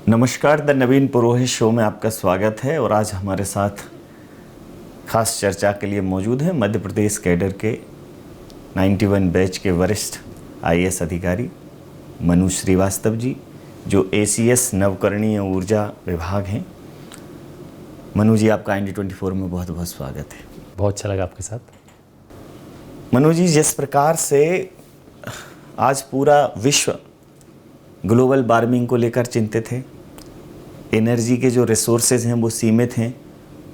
नमस्कार, the Naveen Purohit show में आपका स्वागत है। और आज हमारे साथ खास चर्चा के लिए मौजूद हैं मध्य प्रदेश कैडर के 91 बैच के वरिष्ठ आईएएस अधिकारी मनु श्रीवास्तव जी, जो एसीएस नवकरणीय ऊर्जा विभाग हैं। मनु जी, आपका IND24 में बहुत बहुत स्वागत है। बहुत अच्छा लगा आपके साथ। मनु जी, जिस प्रकार से आज पूरा विश्व ग्लोबल वार्मिंग को लेकर चिंतित है, एनर्जी के जो रिसोर्सेज हैं वो सीमित हैं,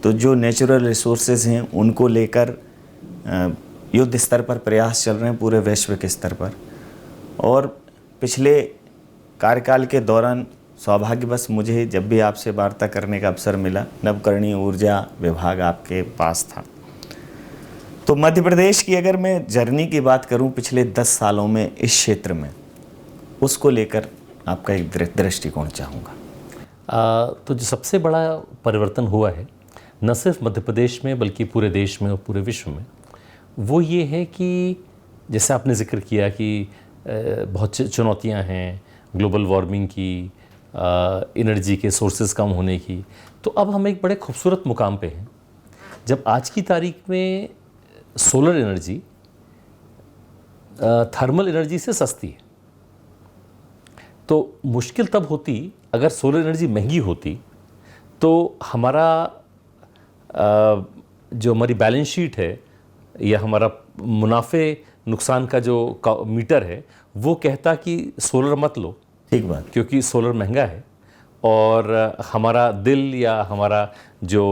तो जो नेचुरल रिसोर्सेज हैं उनको लेकर युद्ध स्तर पर प्रयास चल रहे हैं पूरे वैश्विक स्तर पर। और पिछले कार्यकाल के दौरान सौभाग्यवश मुझे जब भी आपसे वार्ता करने का अवसर मिला, नवकरणीय ऊर्जा विभाग आपके पास था। तो मध्य प्रदेश की अगर मैं जर्नी की बात करूं पिछले 10 सालों में इस क्षेत्र में, उसको लेकर आपका एक दृष्टिकोण चाहूँगा। तो जो सबसे बड़ा परिवर्तन हुआ है न सिर्फ मध्य प्रदेश में बल्कि पूरे देश में और पूरे विश्व में, वो ये है कि जैसे आपने जिक्र किया कि बहुत चुनौतियां हैं ग्लोबल वार्मिंग की, एनर्जी के सोर्सेज कम होने की। तो अब हम एक बड़े खूबसूरत मुकाम पे हैं जब आज की तारीख में सोलर एनर्जी थर्मल एनर्जी से सस्ती है। तो मुश्किल तब होती अगर सोलर एनर्जी महंगी होती, तो हमारा जो हमारी बैलेंस शीट है या हमारा मुनाफे नुकसान का जो मीटर है वो कहता कि सोलर मत लो, ठीक बात, क्योंकि सोलर महंगा है। और हमारा दिल या हमारा जो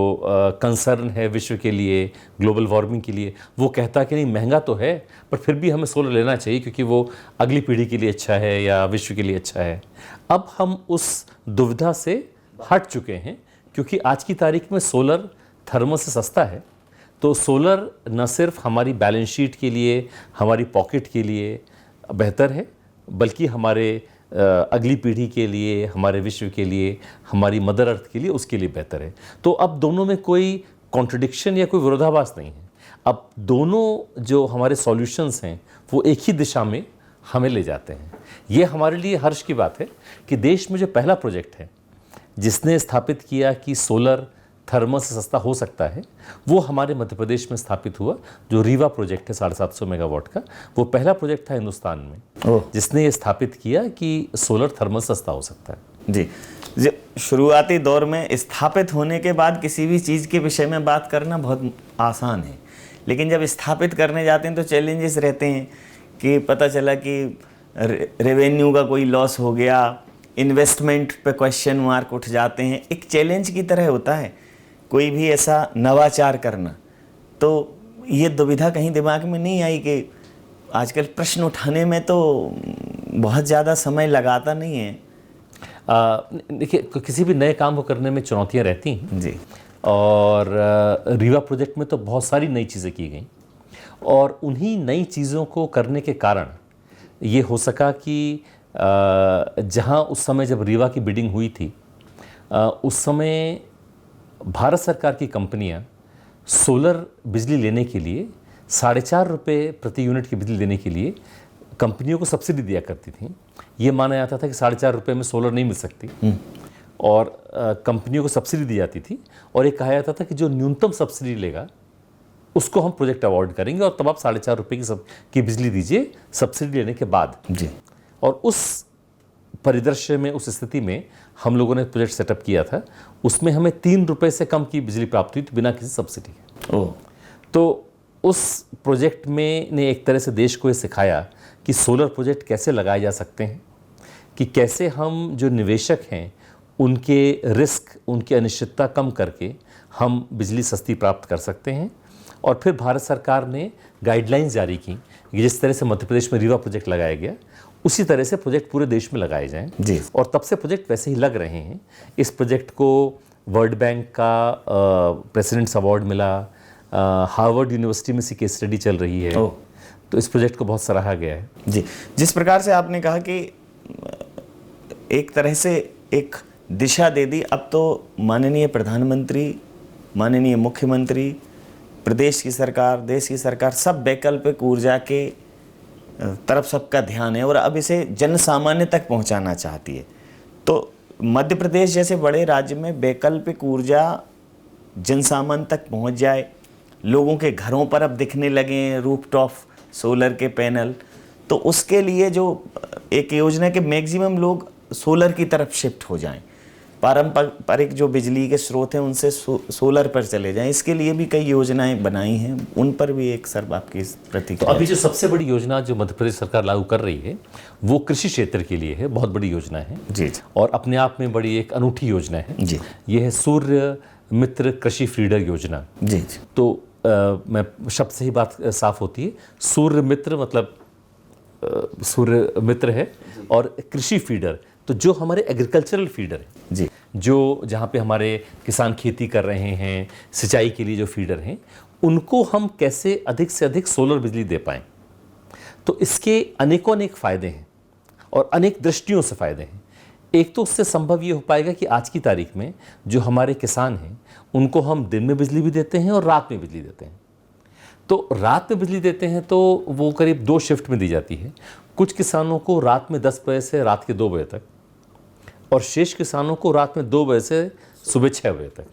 कंसर्न है विश्व के लिए, ग्लोबल वार्मिंग के लिए, वो कहता कि नहीं महंगा तो है पर फिर भी हमें सोलर लेना चाहिए क्योंकि वो अगली पीढ़ी के लिए अच्छा है या विश्व के लिए अच्छा है। अब हम उस दुविधा से हट चुके हैं क्योंकि आज की तारीख में सोलर थर्मल से सस्ता है। तो सोलर न सिर्फ हमारी बैलेंस शीट के लिए, हमारी पॉकेट के लिए बेहतर है, बल्कि हमारे अगली पीढ़ी के लिए, हमारे विश्व के लिए, हमारी मदर अर्थ के लिए, उसके लिए बेहतर है। तो अब दोनों में कोई कॉन्ट्रडिक्शन या कोई विरोधाभास नहीं है। अब दोनों जो हमारे सॉल्यूशंस हैं वो एक ही दिशा में हमें ले जाते हैं। ये हमारे लिए हर्ष की बात है कि देश में जो पहला प्रोजेक्ट है जिसने स्थापित किया कि सोलर थर्मल से सस्ता हो सकता है, वो हमारे मध्य प्रदेश में स्थापित हुआ। जो रीवा प्रोजेक्ट है 750 मेगावाट का, वो पहला प्रोजेक्ट था हिंदुस्तान में जिसने ये स्थापित किया कि सोलर थर्मल सस्ता हो सकता है। जी, शुरुआती दौर में स्थापित होने के बाद किसी भी चीज़ के विषय में बात करना बहुत आसान है, लेकिन जब स्थापित करने जाते हैं तो चैलेंजेस रहते हैं कि पता चला कि रेवेन्यू का कोई लॉस हो गया, इन्वेस्टमेंट पे क्वेश्चन मार्क उठ जाते हैं। एक चैलेंज की तरह होता है कोई भी ऐसा नवाचार करना। तो ये दुविधा कहीं दिमाग में नहीं आई कि आजकल प्रश्न उठाने में तो बहुत ज़्यादा समय लगाता नहीं है? देखिए, किसी भी नए काम को करने में चुनौतियां रहती हैं जी। और रीवा प्रोजेक्ट में तो बहुत सारी नई चीज़ें की गई और उन्हीं नई चीज़ों को करने के कारण ये हो सका कि जहाँ उस समय जब रीवा की बिडिंग हुई थी, उस समय भारत सरकार की कंपनियां सोलर बिजली लेने के लिए 4.5 रुपये प्रति यूनिट की बिजली लेने के लिए कंपनियों को सब्सिडी दिया करती थी। ये माना जाता था कि 4.5 रुपये में सोलर नहीं मिल सकती और कंपनियों को सब्सिडी दी जाती थी और ये कहा जाता था कि जो न्यूनतम सब्सिडी लेगा उसको हम प्रोजेक्ट अवार्ड करेंगे और तब आप 4.5 रुपये की बिजली दीजिए सब्सिडी लेने के बाद। जी। और उस परिदृश्य में, उस स्थिति में हम लोगों ने प्रोजेक्ट सेटअप किया था। उसमें हमें 3 रुपये से कम की बिजली प्राप्त हुई थी बिना किसी सब्सिडी के। तो उस प्रोजेक्ट में ने एक तरह से देश को ये सिखाया कि सोलर प्रोजेक्ट कैसे लगाए जा सकते हैं, कि कैसे हम जो निवेशक हैं उनके रिस्क, उनकी अनिश्चितता कम करके हम बिजली सस्ती प्राप्त कर सकते हैं। और फिर भारत सरकार ने गाइडलाइंस जारी की कि जिस तरह से मध्य प्रदेश में रीवा प्रोजेक्ट लगाया गया उसी तरह से प्रोजेक्ट पूरे देश में लगाए जाएं। जी। और तब से प्रोजेक्ट वैसे ही लग रहे हैं। इस प्रोजेक्ट को वर्ल्ड बैंक का प्रेसिडेंट्स अवार्ड मिला, हार्वर्ड यूनिवर्सिटी में इसकी केस स्टडी चल रही है। तो इस प्रोजेक्ट को बहुत सराहा गया है। जी, जिस प्रकार से आपने कहा कि एक तरह से एक दिशा दे दी, अब तो माननीय प्रधानमंत्री, माननीय मुख्यमंत्री, प्रदेश की सरकार, देश की सरकार, सब वैकल्पिक ऊर्जा के तरफ सबका ध्यान है और अब इसे जन सामान्य तक पहुंचाना चाहती है। तो मध्य प्रदेश जैसे बड़े राज्य में वैकल्पिक ऊर्जा जनसामान्य तक पहुंच जाए, लोगों के घरों पर अब दिखने लगे हैं रूफटॉप सोलर के पैनल, तो उसके लिए जो एक योजना है कि मैक्सिमम लोग सोलर की तरफ शिफ्ट हो जाएं, पारंपरिक जो बिजली के स्रोत हैं उनसे सोलर पर चले जाएं। इसके लिए भी कई योजनाएं बनाई हैं, उन पर भी एक सर आपकी तो प्रतिक्रिया। अभी जो सबसे बड़ी योजना जो मध्य प्रदेश सरकार लागू कर रही है वो कृषि क्षेत्र के लिए है, बहुत बड़ी योजना है जी और अपने आप में बड़ी एक अनूठी योजना है जी। ये है सूर्य मित्र कृषि फीडर योजना। जी तो मैं शब्द से ही बात साफ होती है, सूर्य मित्र मतलब सूर्य मित्र है और कृषि फीडर तो जो हमारे एग्रीकल्चरल फीडर है जी, जो जहाँ पे हमारे किसान खेती कर रहे हैं, सिंचाई के लिए जो फीडर हैं, उनको हम कैसे अधिक से अधिक सोलर बिजली दे पाएँ। तो इसके अनेकों अनेक फ़ायदे हैं और अनेक दृष्टियों से फ़ायदे हैं। एक तो उससे संभव ये हो पाएगा कि आज की तारीख में जो हमारे किसान हैं उनको हम दिन में बिजली भी देते हैं और रात में बिजली देते हैं। तो रात में बिजली देते हैं तो वो करीब 2 शिफ्ट में दी जाती है। कुछ किसानों को रात में 10 बजे से रात के 2 बजे तक और शेष किसानों को रात में 2 बजे से सुबह 6 बजे तक।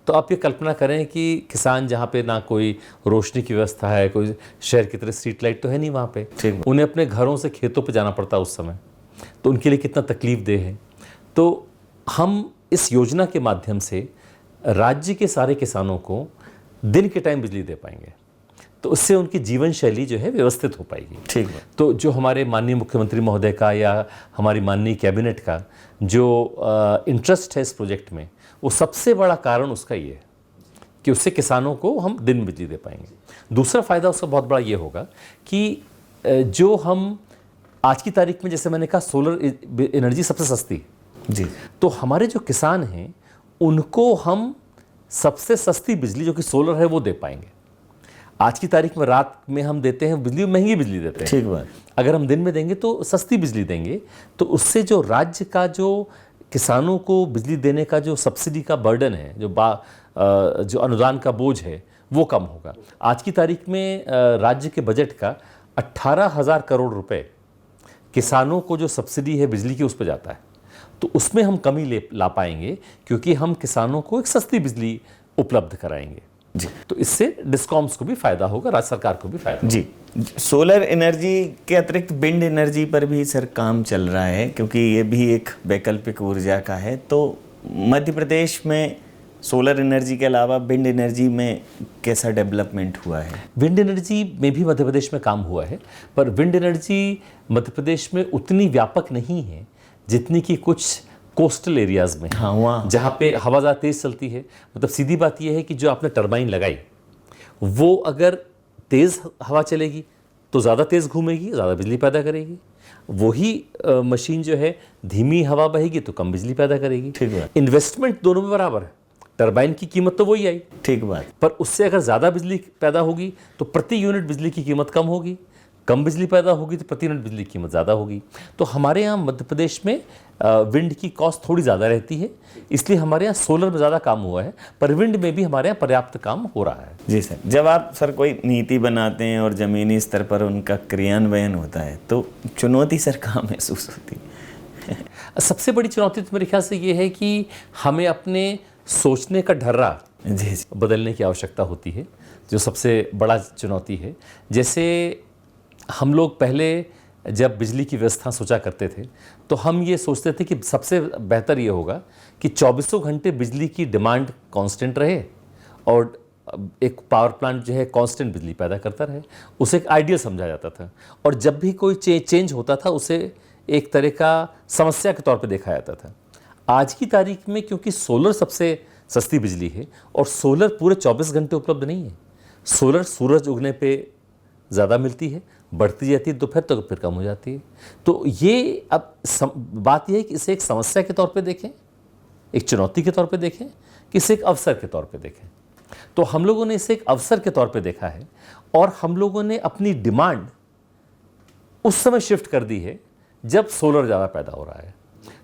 तो आप ये कल्पना करें कि किसान जहाँ पे ना कोई रोशनी की व्यवस्था है, कोई शहर की तरह स्ट्रीट लाइट तो है नहीं वहाँ पे, उन्हें अपने घरों से खेतों पे जाना पड़ता है उस समय, तो उनके लिए कितना तकलीफ देह है। तो हम इस योजना के माध्यम से राज्य के सारे किसानों को दिन के टाइम बिजली दे पाएंगे, तो उससे उनकी जीवन शैली जो है व्यवस्थित हो पाएगी। ठीक है। तो जो हमारे माननीय मुख्यमंत्री महोदय का या हमारी माननीय कैबिनेट का जो इंटरेस्ट है इस प्रोजेक्ट में, वो सबसे बड़ा कारण उसका ये है कि उससे किसानों को हम दिन में बिजली दे पाएंगे। दूसरा फ़ायदा उसका बहुत बड़ा ये होगा कि जो हम आज की तारीख में, जैसे मैंने कहा, सोलर एनर्जी सबसे सस्ती है जी, तो हमारे जो किसान हैं उनको हम सबसे सस्ती बिजली जो कि सोलर है वो दे पाएंगे। आज की तारीख में रात में हम देते हैं बिजली, महंगी बिजली देते हैं। ठीक बात। अगर हम दिन में देंगे तो सस्ती बिजली देंगे, तो उससे जो राज्य का जो किसानों को बिजली देने का जो सब्सिडी का बर्डन है, जो अनुदान का बोझ है, वो कम होगा। आज की तारीख में राज्य के बजट का 18,000 करोड़ रुपए किसानों को जो सब्सिडी है बिजली की उस पर जाता है, तो उसमें हम कमी ला पाएंगे क्योंकि हम किसानों को एक सस्ती बिजली उपलब्ध कराएंगे जी। तो इससे डिस्कॉम्स को भी फायदा होगा, राज्य सरकार को भी फायदा जी। सोलर एनर्जी के अतिरिक्त विंड एनर्जी पर भी सर काम चल रहा है, क्योंकि ये भी एक वैकल्पिक ऊर्जा का है। तो मध्य प्रदेश में सोलर एनर्जी के अलावा विंड एनर्जी में कैसा डेवलपमेंट हुआ है? विंड एनर्जी में भी मध्य प्रदेश में काम हुआ है, पर विंड एनर्जी मध्य प्रदेश में उतनी व्यापक नहीं है जितनी कि कुछ कोस्टल एरियाज़ में, हाँ, वहाँ जहाँ पे हवा ज़्यादा तेज़ चलती है। मतलब सीधी बात यह है कि जो आपने टरबाइन लगाई वो अगर तेज़ हवा चलेगी तो ज़्यादा तेज़ घूमेगी, ज़्यादा बिजली पैदा करेगी। वही मशीन जो है धीमी हवा बहेगी तो कम बिजली पैदा करेगी। ठीक है। इन्वेस्टमेंट दोनों में बराबर है, टरबाइन की कीमत तो वही आई, ठीक बात। पर उससे अगर ज़्यादा बिजली पैदा होगी तो प्रति यूनिट बिजली की कीमत कम होगी, कम बिजली पैदा होगी तो प्रति यूनिट बिजली की कीमत ज़्यादा होगी। तो हमारे यहाँ मध्य प्रदेश में विंड की कॉस्ट थोड़ी ज़्यादा रहती है, इसलिए हमारे यहाँ सोलर में ज़्यादा काम हुआ है, पर विंड में भी हमारे यहाँ पर्याप्त काम हो रहा है। जी सर, जब आप सर कोई नीति बनाते हैं और ज़मीनी स्तर पर उनका क्रियान्वयन होता है तो चुनौती सर कहाँ महसूस होती है? सबसे बड़ी चुनौती तो मेरे ख्याल से ये है कि हमें अपने सोचने का ढर्रा जी बदलने की आवश्यकता होती है, जो सबसे बड़ा चुनौती है। जैसे हम लोग पहले जब बिजली की व्यवस्था सोचा करते थे तो हम ये सोचते थे कि सबसे बेहतर ये होगा कि 24 घंटे बिजली की डिमांड कांस्टेंट रहे और एक पावर प्लांट जो है कांस्टेंट बिजली पैदा करता रहे। उसे एक आइडियल समझा जाता था और जब भी कोई चेंज होता था उसे एक तरह का समस्या के तौर पे देखा जाता था। आज की तारीख में क्योंकि सोलर सबसे सस्ती बिजली है और सोलर पूरे 24 घंटे उपलब्ध नहीं है, सोलर सूरज उगने पे ज़्यादा मिलती है, बढ़ती जाती है दोपहर तक, फिर कम हो जाती है। तो ये अब बात यह है कि इसे एक समस्या के तौर पे देखें, एक चुनौती के तौर पे देखें, कि इसे एक अवसर के तौर पे देखें। तो हम लोगों ने इसे एक अवसर के तौर पे देखा है और हम लोगों ने अपनी डिमांड उस समय शिफ्ट कर दी है जब सोलर ज़्यादा पैदा हो रहा है।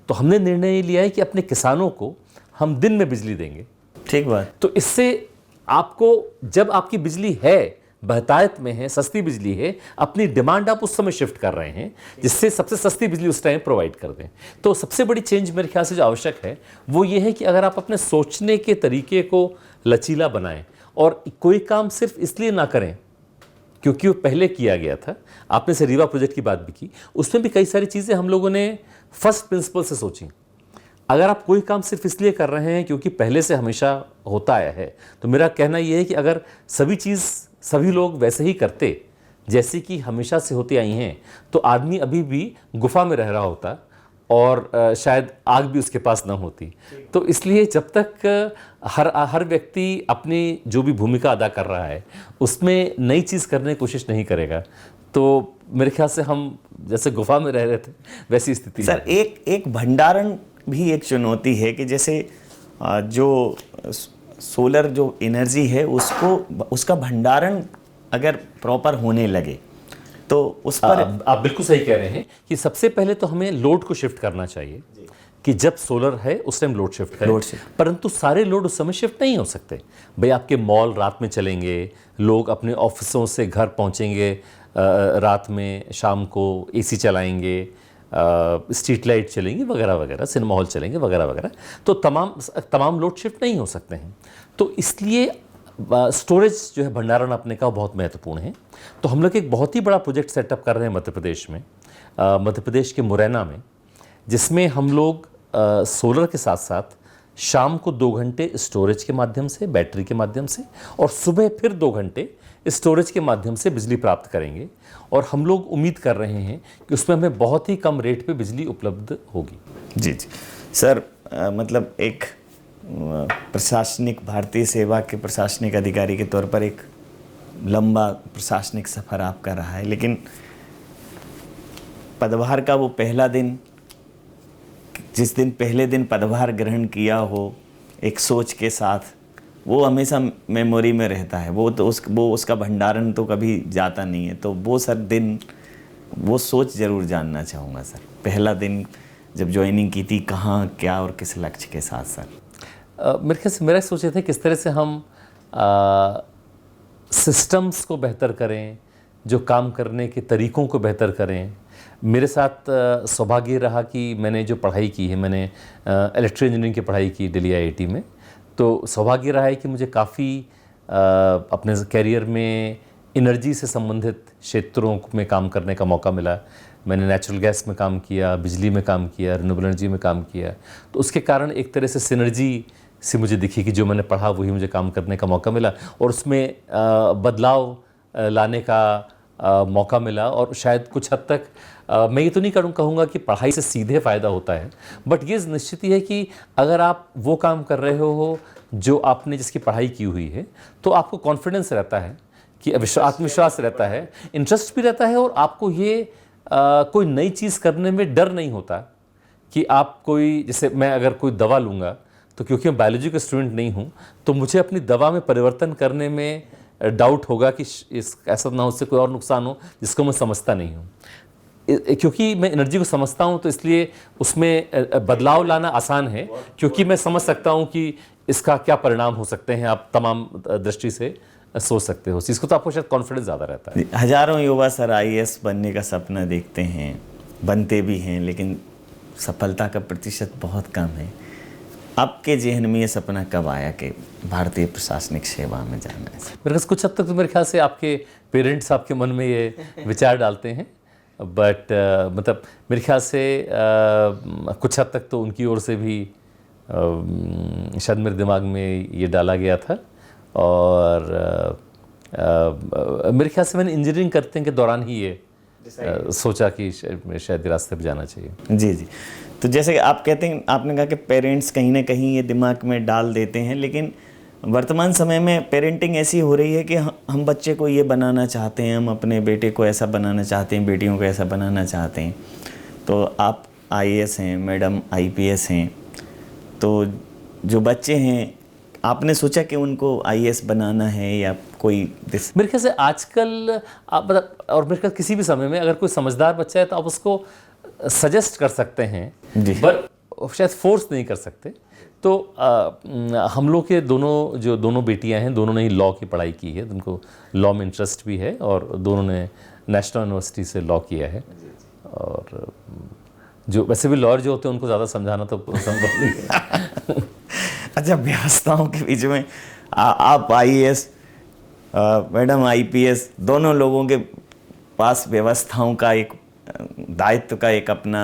तो हमने निर्णय लिया है कि अपने किसानों को हम दिन में बिजली देंगे। ठीक बात। तो इससे आपको जब आपकी बिजली है बहतायत में है, सस्ती बिजली है, अपनी डिमांड आप उस समय शिफ्ट कर रहे हैं जिससे सबसे सस्ती बिजली उस टाइम प्रोवाइड कर दें। तो सबसे बड़ी चेंज मेरे ख्याल से जो आवश्यक है वो ये है कि अगर आप अपने सोचने के तरीके को लचीला बनाएं और कोई काम सिर्फ इसलिए ना करें क्योंकि वो पहले किया गया था। आपने से रीवा प्रोजेक्ट की बात भी की, उसमें भी कई सारी चीज़ें हम लोगों ने फर्स्ट प्रिंसिपल से सोची। अगर आप कोई काम सिर्फ इसलिए कर रहे हैं क्योंकि पहले से हमेशा होता आया है, तो मेरा कहना यह है कि अगर सभी लोग वैसे ही करते जैसे कि हमेशा से होती आई हैं, तो आदमी अभी भी गुफा में रह रहा होता और शायद आग भी उसके पास ना होती। तो इसलिए जब तक हर व्यक्ति अपनी जो भी भूमिका अदा कर रहा है उसमें नई चीज़ करने की कोशिश नहीं करेगा, तो मेरे ख्याल से हम जैसे गुफा में रह रहे थे वैसी स्थिति सर है। एक भंडारण भी एक चुनौती है कि जैसे जो सोलर जो एनर्जी है उसका भंडारण अगर प्रॉपर होने लगे तो उस पर आप बिल्कुल सही कह रहे हैं कि सबसे पहले तो हमें लोड को शिफ्ट करना चाहिए कि जब सोलर है उस टाइम लोड शिफ्ट करें। परंतु सारे लोड उस समय शिफ्ट नहीं हो सकते। भाई आपके मॉल रात में चलेंगे, लोग अपने ऑफिसों से घर पहुंचेंगे रात में, शाम को एसी चलाएंगे, स्ट्रीट लाइट चलेंगी वगैरह वगैरह, सिनेमा हॉल चलेंगे वगैरह वगैरह, तो तमाम लोड शिफ्ट नहीं हो सकते हैं। तो इसलिए स्टोरेज जो है, भंडारण अपने का बहुत महत्वपूर्ण है। तो हम लोग एक बहुत ही बड़ा प्रोजेक्ट सेटअप कर रहे हैं मध्य प्रदेश में, मध्य प्रदेश के मुरैना में, जिसमें हम लोग सोलर के साथ साथ शाम को 2 घंटे स्टोरेज के माध्यम से, बैटरी के माध्यम से, और सुबह फिर 2 घंटे स्टोरेज के माध्यम से बिजली प्राप्त करेंगे। और हम लोग उम्मीद कर रहे हैं कि उसमें हमें बहुत ही कम रेट पे बिजली उपलब्ध होगी। जी सर, मतलब एक प्रशासनिक, भारतीय सेवा के प्रशासनिक अधिकारी के तौर पर एक लंबा प्रशासनिक सफ़र आपका रहा है, लेकिन पदभार का वो पहला दिन, जिस दिन पहले दिन पदभार ग्रहण किया हो एक सोच के साथ, वो हमेशा मेमोरी में रहता है। वो उसका भंडारण तो कभी जाता नहीं है। तो वो सर दिन, वो सोच ज़रूर जानना चाहूँगा सर। पहला दिन जब ज्वाइनिंग की थी, कहाँ, क्या और किस लक्ष्य के साथ सर? मेरे ख्याल से मेरा सोचे थे किस तरह से हम सिस्टम्स को बेहतर करें, जो काम करने के तरीक़ों को बेहतर करें। मेरे साथ सौभाग्य रहा कि मैंने जो पढ़ाई की है, मैंने इलेक्ट्रिकल इंजीनियरिंग की पढ़ाई की दिल्ली IIT में। तो सौभाग्य रहा है कि मुझे काफ़ी अपने कैरियर में एनर्जी से संबंधित क्षेत्रों में काम करने का मौका मिला। मैंने नेचुरल गैस में काम किया, बिजली में काम किया, रिन्यूएबल एनर्जी में काम किया। तो उसके कारण एक तरह से सिनर्जी से मुझे दिखी कि जो मैंने पढ़ा वही मुझे काम करने का मौका मिला, और उसमें बदलाव लाने का मौका मिला। और शायद कुछ हद तक मैं ये तो नहीं कहूँगा कि पढ़ाई से सीधे फ़ायदा होता है, बट ये निश्चित ही है कि अगर आप वो काम कर रहे हो जो आपने जिसकी पढ़ाई की हुई है, तो आपको कॉन्फिडेंस रहता है, कि आत्मविश्वास रहता है, इंटरेस्ट भी रहता है, और आपको ये कोई नई चीज़ करने में डर नहीं होता कि आप कोई, जैसे मैं अगर कोई दवा लूँगा तो क्योंकि मैं बायोलॉजी का स्टूडेंट नहीं हूँ, तो मुझे अपनी दवा में परिवर्तन करने में डाउट होगा कि ऐसा ना हो, उससे कोई और नुकसान हो जिसको मैं समझता नहीं हूँ। क्योंकि मैं एनर्जी को समझता हूँ, तो इसलिए उसमें बदलाव लाना आसान है, क्योंकि मैं समझ सकता हूँ कि इसका क्या परिणाम हो सकते हैं। आप तमाम दृष्टि से सोच सकते हो इसको, तो आपको शायद कॉन्फिडेंस ज़्यादा रहता है। हजारों युवा सर IAS बनने का सपना देखते हैं, बनते भी हैं, लेकिन सफलता का प्रतिशत बहुत कम है। आपके जहन में ये सपना कब आया कि भारतीय प्रशासनिक सेवा में जाना है? मेरे ख्याल कुछ हद तक तो मेरे ख्याल से आपके पेरेंट्स आपके मन में ये विचार डालते हैं, बट मतलब मेरे ख्याल से कुछ हद तक तो उनकी ओर से भी शायद मेरे दिमाग में ये डाला गया था। और मेरे ख्याल से मैंने इंजीनियरिंग करते के दौरान ही ये सोचा कि शायद रास्ते पर जाना चाहिए। जी। तो जैसे आप कहते हैं, आपने कहा कि पेरेंट्स कहीं ना कहीं ये दिमाग में डाल देते हैं, लेकिन वर्तमान समय में पेरेंटिंग ऐसी हो रही है कि हम बच्चे को ये बनाना चाहते हैं, हम अपने बेटे को ऐसा बनाना चाहते हैं, बेटियों को ऐसा बनाना चाहते हैं। तो आप IAS हैं, मैडम IPS हैं, तो जो बच्चे हैं, आपने सोचा कि उनको IAS बनाना है या कोई मेरे ख्याल से आजकल आप मतलब, और मेरे ख्याल किसी भी समय में अगर कोई समझदार बच्चा है तो आप उसको सजेस्ट कर सकते हैं, पर शायद फोर्स नहीं कर सकते। तो हम लोग के दोनों बेटियां हैं, दोनों ने ही लॉ की पढ़ाई की है, उनको लॉ में इंटरेस्ट भी है और दोनों ने नेशनल यूनिवर्सिटी से लॉ किया है। और जो वैसे भी लॉयर जो होते हैं उनको ज़्यादा समझाना तो संभव नहीं है। अच्छा, व्यवस्थाओं के बीच में आप IAS, मैडम IPS, दोनों लोगों के पास व्यवस्थाओं का एक दायित्व का एक अपना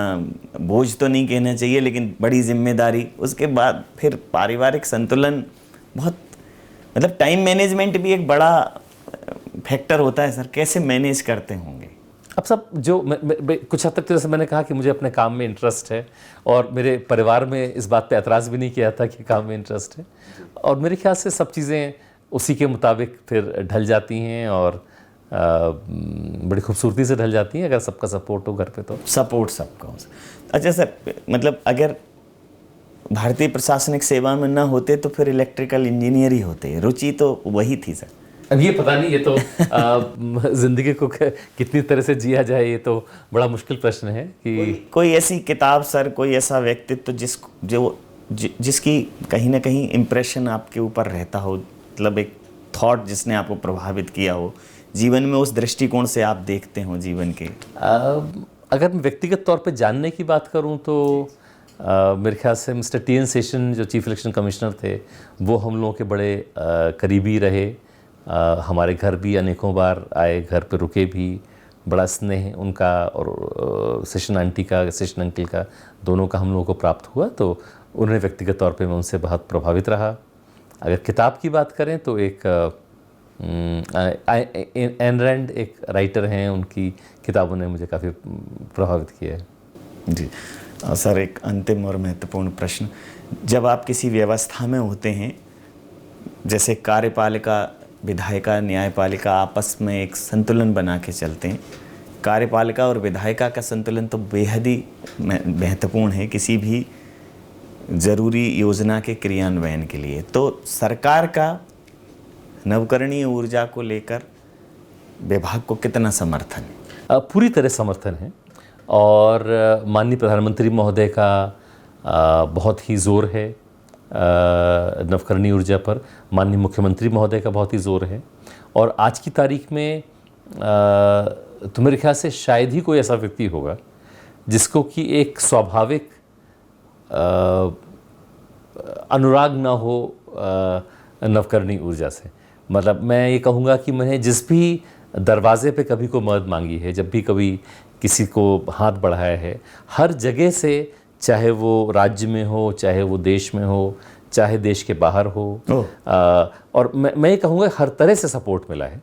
बोझ तो नहीं कहना चाहिए, लेकिन बड़ी जिम्मेदारी, उसके बाद फिर पारिवारिक संतुलन, बहुत मतलब टाइम मैनेजमेंट भी एक बड़ा फैक्टर होता है सर, कैसे मैनेज करते होंगे? अब सब जो कुछ हद तक तो जैसे मैंने कहा कि मुझे अपने काम में इंटरेस्ट है और मेरे परिवार में इस बात पे एतराज़ भी नहीं किया था कि काम में इंटरेस्ट है, और मेरे ख्याल से सब चीज़ें उसी के मुताबिक फिर ढल जाती हैं और बड़ी खूबसूरती से ढल जाती हैं अगर सबका सपोर्ट हो घर पे तो। सपोर्ट सबका हो। अच्छा सर, मतलब अगर भारतीय प्रशासनिक सेवा में ना होते तो फिर इलेक्ट्रिकल इंजीनियर ही होते, रुचि तो वही थी सर। अब ये पता नहीं, ये तो ज़िंदगी को कितनी तरह से जिया जाए, ये तो बड़ा मुश्किल प्रश्न है कि कोई ऐसी किताब सर, कोई ऐसा व्यक्तित्व जिसकी कहीं ना कहीं इम्प्रेशन आपके ऊपर रहता हो, मतलब एक थॉट जिसने आपको प्रभावित किया हो जीवन में, उस दृष्टिकोण से आप देखते हो जीवन के? अगर मैं व्यक्तिगत तौर पे जानने की बात करूं तो मेरे ख्याल से मिस्टर TN सेशन जो चीफ इलेक्शन कमिश्नर थे, वो हम लोगों के बड़े करीबी रहे। हमारे घर भी अनेकों बार आए, घर पे रुके भी, बड़ा स्नेह उनका और सेशन आंटी का, सेशन अंकल का, दोनों का हम लोगों को प्राप्त हुआ। तो उन्हें व्यक्तिगत तौर पे मैं उनसे बहुत प्रभावित रहा। अगर किताब की बात करें तो एक एन रैंड एक राइटर हैं, उनकी किताबों ने मुझे काफ़ी प्रभावित किया है। जी सर, एक अंतिम और महत्वपूर्ण प्रश्न, जब आप किसी व्यवस्था में होते हैं, जैसे कार्यपालिका, विधायिका, न्यायपालिका आपस में एक संतुलन बना के चलते हैं, कार्यपालिका और विधायिका का संतुलन तो बेहद ही महत्वपूर्ण है किसी भी ज़रूरी योजना के क्रियान्वयन के लिए। तो सरकार का नवकरणीय ऊर्जा को लेकर विभाग को कितना समर्थन है? पूरी तरह समर्थन है, और माननीय प्रधानमंत्री महोदय का बहुत ही ज़ोर है नवकरणीय ऊर्जा पर, माननीय मुख्यमंत्री महोदय का बहुत ही ज़ोर है। और आज की तारीख में तो मेरे ख्याल से शायद ही कोई ऐसा व्यक्ति होगा जिसको कि एक स्वाभाविक अनुराग ना हो नवकरणीय ऊर्जा से। मतलब मैं ये कहूँगा कि मैंने जिस भी दरवाजे पे कभी को मदद मांगी है, जब भी कभी किसी को हाथ बढ़ाया है, हर जगह से, चाहे वो राज्य में हो, चाहे वो देश में हो, चाहे देश के बाहर हो, और मैं ये कहूँगा हर तरह से सपोर्ट मिला है।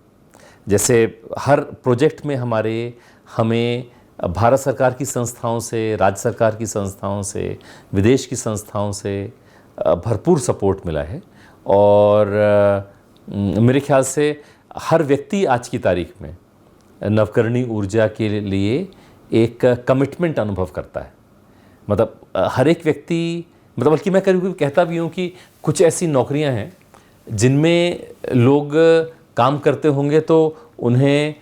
जैसे हर प्रोजेक्ट में हमें भारत सरकार की संस्थाओं से, राज्य सरकार की संस्थाओं से, विदेश की संस्थाओं से भरपूर सपोर्ट मिला है। और मेरे ख्याल से हर व्यक्ति आज की तारीख में नवकरणीय ऊर्जा के लिए एक कमिटमेंट अनुभव करता है। मतलब हर एक व्यक्ति, मतलब बल्कि मैं कभी कहता भी हूँ कि कुछ ऐसी नौकरियाँ हैं जिनमें लोग काम करते होंगे तो उन्हें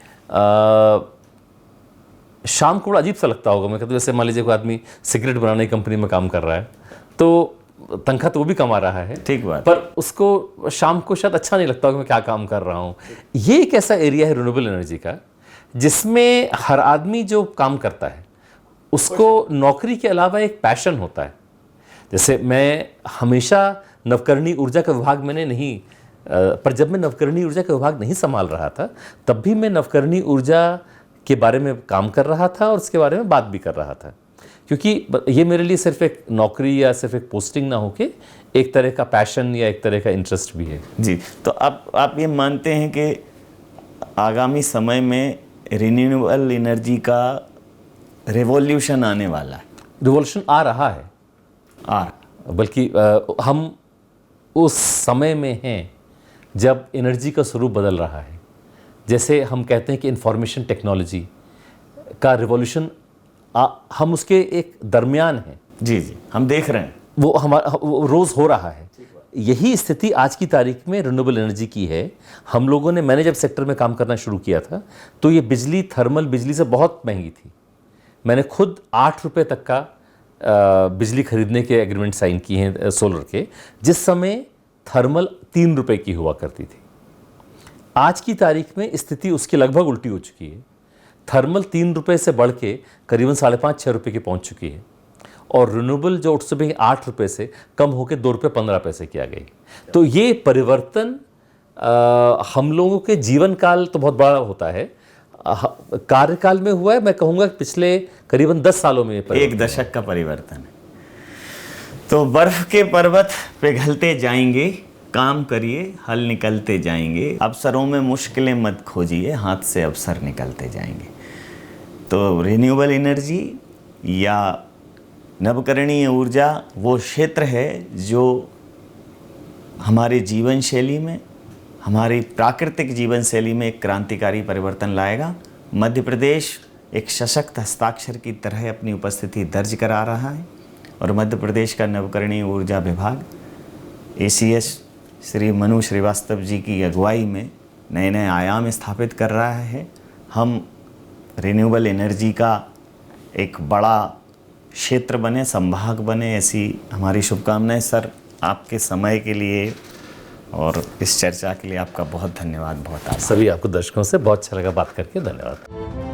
शाम को बड़ा अजीब सा लगता होगा। मैं कहता हूँ जैसे मान लीजिए कोई आदमी सिगरेट बनाने की कंपनी में काम कर रहा है, तो तनख्वाह तो वो भी कमा रहा है, ठीक बात, पर उसको शाम को शायद अच्छा नहीं लगता कि मैं क्या काम कर रहा हूँ। ये एक ऐसा एरिया है रिन्यूएबल एनर्जी का जिसमें हर आदमी जो काम करता है उसको नौकरी के अलावा एक पैशन होता है। जैसे मैं हमेशा नवकरणीय ऊर्जा का विभाग मैंने नहीं, पर जब मैं नवकरणीय ऊर्जा का विभाग नहीं संभाल रहा था तब भी मैं नवकरणीय ऊर्जा के बारे में काम कर रहा था और उसके बारे में बात भी कर रहा था, क्योंकि ये मेरे लिए सिर्फ एक नौकरी या सिर्फ एक पोस्टिंग ना होके एक तरह का पैशन या एक तरह का इंटरेस्ट भी है। जी, तो आप ये मानते हैं कि आगामी समय में रिन्यूएबल एनर्जी का रिवॉल्यूशन आने वाला है? रिवॉल्यूशन आ रहा है, बल्कि हम उस समय में हैं जब एनर्जी का स्वरूप बदल रहा है। जैसे हम कहते हैं कि इंफॉर्मेशन टेक्नोलॉजी का रिवॉल्यूशन, हम उसके एक दरमियान हैं। जी जी, हम देख रहे हैं, वो रोज़ हो रहा है। यही स्थिति आज की तारीख में रिन्यूएबल एनर्जी की है। हम लोगों ने, मैंने जब सेक्टर में काम करना शुरू किया था तो ये बिजली, थर्मल बिजली से बहुत महंगी थी। मैंने खुद 8 रुपये तक का बिजली खरीदने के एग्रीमेंट साइन किए हैं सोलर के, जिस समय थर्मल 3 रुपए की हुआ करती थी। आज की तारीख में स्थिति उसकी लगभग उल्टी हो चुकी है। थर्मल 3 रुपए से बढ़ के करीबन 5.5-6 रुपए की पहुंच चुकी है, और रिन्यूएबल जो उस समय 8 रुपए से कम होकर 2 रुपए 15 पैसे की आ गई। तो ये परिवर्तन हम लोगों के जीवन काल तो बहुत बड़ा होता है, कार्यकाल में हुआ है। मैं कहूँगा पिछले करीबन 10 सालों में एक दशक का परिवर्तन है। तो बर्फ के पर्वत पिघलते जाएंगे, काम करिए हल निकलते जाएंगे, अवसरों में मुश्किलें मत खोजिए, हाथ से अवसर निकलते जाएंगे। तो रिन्यूएबल एनर्जी या नवकरणीय ऊर्जा वो क्षेत्र है जो हमारे जीवन शैली में, हमारी प्राकृतिक जीवन शैली में एक क्रांतिकारी परिवर्तन लाएगा। मध्य प्रदेश एक सशक्त हस्ताक्षर की तरह अपनी उपस्थिति दर्ज करा रहा है, और मध्य प्रदेश का नवकरणीय ऊर्जा विभाग ACS श्री मनु श्रीवास्तव जी की अगुवाई में नए नए आयाम स्थापित कर रहा है। हम रिन्यूएबल एनर्जी का एक बड़ा क्षेत्र बने, संभाग बने, ऐसी हमारी शुभकामनाएं। सर, आपके समय के लिए और इस चर्चा के लिए आपका बहुत धन्यवाद, बहुत आभार। सभी आपको दर्शकों से बहुत अच्छा लगा बात करके, धन्यवाद।